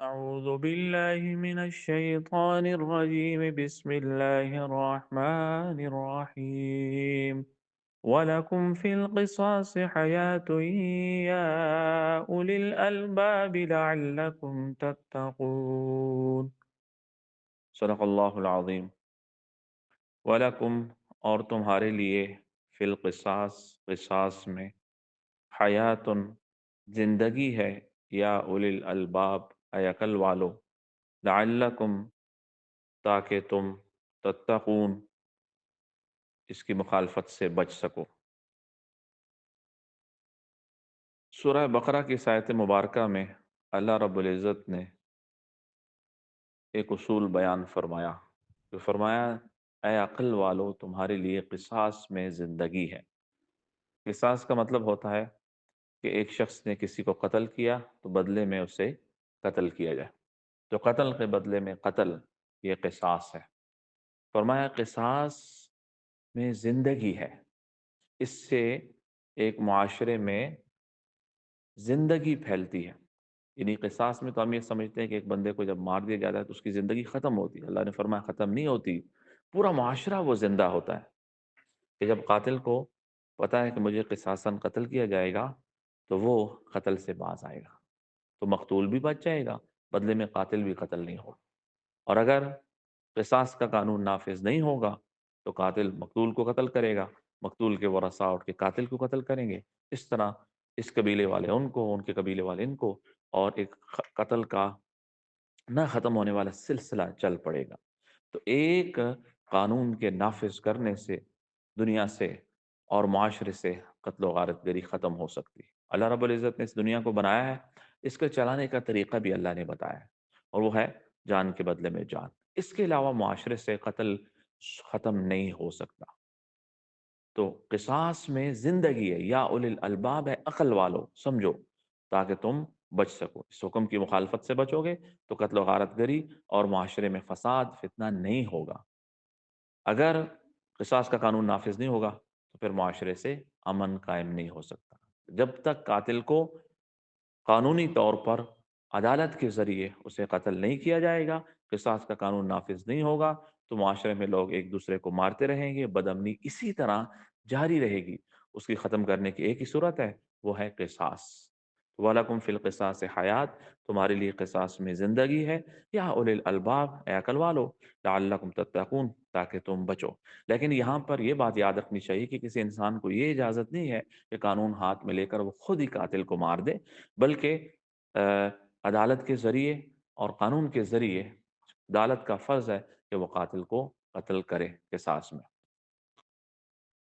أعوذ بالله من الشيطان الرجيم بسم الله الرحمن الرحيم ولكم في القصاص حياة يا أولي الألباب لعلكم تتقون صدق اللہ العظیم ولکم اور تمہارے لیے فی القصاص قصاص میں حیاتن زندگی ہے یا اولی الالباب اے عقل والو لعلکم تاکہ تم تتقون اس کی مخالفت سے بچ سکو۔ سورہ بقرہ کی آیت مبارکہ میں اللہ رب العزت نے ایک اصول بیان فرمایا، جو فرمایا اے عقل والو تمہارے لیے قصاص میں زندگی ہے۔ قصاص کا مطلب ہوتا ہے کہ ایک شخص نے کسی کو قتل کیا تو بدلے میں اسے قتل کیا جائے، تو قتل کے بدلے میں قتل، یہ قصاص ہے۔ فرمایا قصاص میں زندگی ہے، اس سے ایک معاشرے میں زندگی پھیلتی ہے۔ یعنی قصاص میں تو ہم یہ سمجھتے ہیں کہ ایک بندے کو جب مار دیا جاتا ہے تو اس کی زندگی ختم ہوتی ہے، اللہ نے فرمایا ختم نہیں ہوتی، پورا معاشرہ وہ زندہ ہوتا ہے کہ جب قاتل کو پتہ ہے کہ مجھے قصاصاً قتل کیا جائے گا تو وہ قتل سے باز آئے گا، تو مقتول بھی بچ جائے گا، بدلے میں قاتل بھی قتل نہیں ہوگا۔ اور اگر قصاص کا قانون نافذ نہیں ہوگا تو قاتل مقتول کو قتل کرے گا، مقتول کے ورثاء اٹھ کے قاتل کو قتل کریں گے، اس طرح اس قبیلے والے ان کو، ان کے قبیلے والے ان کو، اور ایک قتل کا نہ ختم ہونے والا سلسلہ چل پڑے گا۔ تو ایک قانون کے نافذ کرنے سے دنیا سے اور معاشرے سے قتل و غارت گری ختم ہو سکتی ہے۔ اللہ رب العزت نے اس دنیا کو بنایا ہے، اس کے چلانے کا طریقہ بھی اللہ نے بتایا ہے، اور وہ ہے جان کے بدلے میں جان۔ اس کے علاوہ معاشرے سے قتل ختم نہیں ہو سکتا۔ تو قصاص میں زندگی ہے، یا اولی الالباب ہے، عقل والو سمجھو، تاکہ تم بچ سکو۔ اس حکم کی مخالفت سے بچو گے تو قتل و غارت گری اور معاشرے میں فساد فتنہ نہیں ہوگا۔ اگر قصاص کا قانون نافذ نہیں ہوگا تو پھر معاشرے سے امن قائم نہیں ہو سکتا۔ جب تک قاتل کو قانونی طور پر عدالت کے ذریعے اسے قتل نہیں کیا جائے گا، قصاص کا قانون نافذ نہیں ہوگا، تو معاشرے میں لوگ ایک دوسرے کو مارتے رہیں گے، بدامنی اسی طرح جاری رہے گی۔ اس کی ختم کرنے کی ایک ہی صورت ہے، وہ ہے قصاص۔ وَلَكُمْ فِي الْقِصَاصِ حیات، تمہارے لیے قصاص میں زندگی ہے، یا اولی الالباب اے عقل والو، لعلکم تتقون تاکہ تم بچو۔ لیکن یہاں پر یہ بات یاد رکھنی چاہیے کہ کسی انسان کو یہ اجازت نہیں ہے کہ قانون ہاتھ میں لے کر وہ خود ہی قاتل کو مار دے، بلکہ عدالت کے ذریعے اور قانون کے ذریعے عدالت کا فرض ہے کہ وہ قاتل کو قتل کرے قصاص میں۔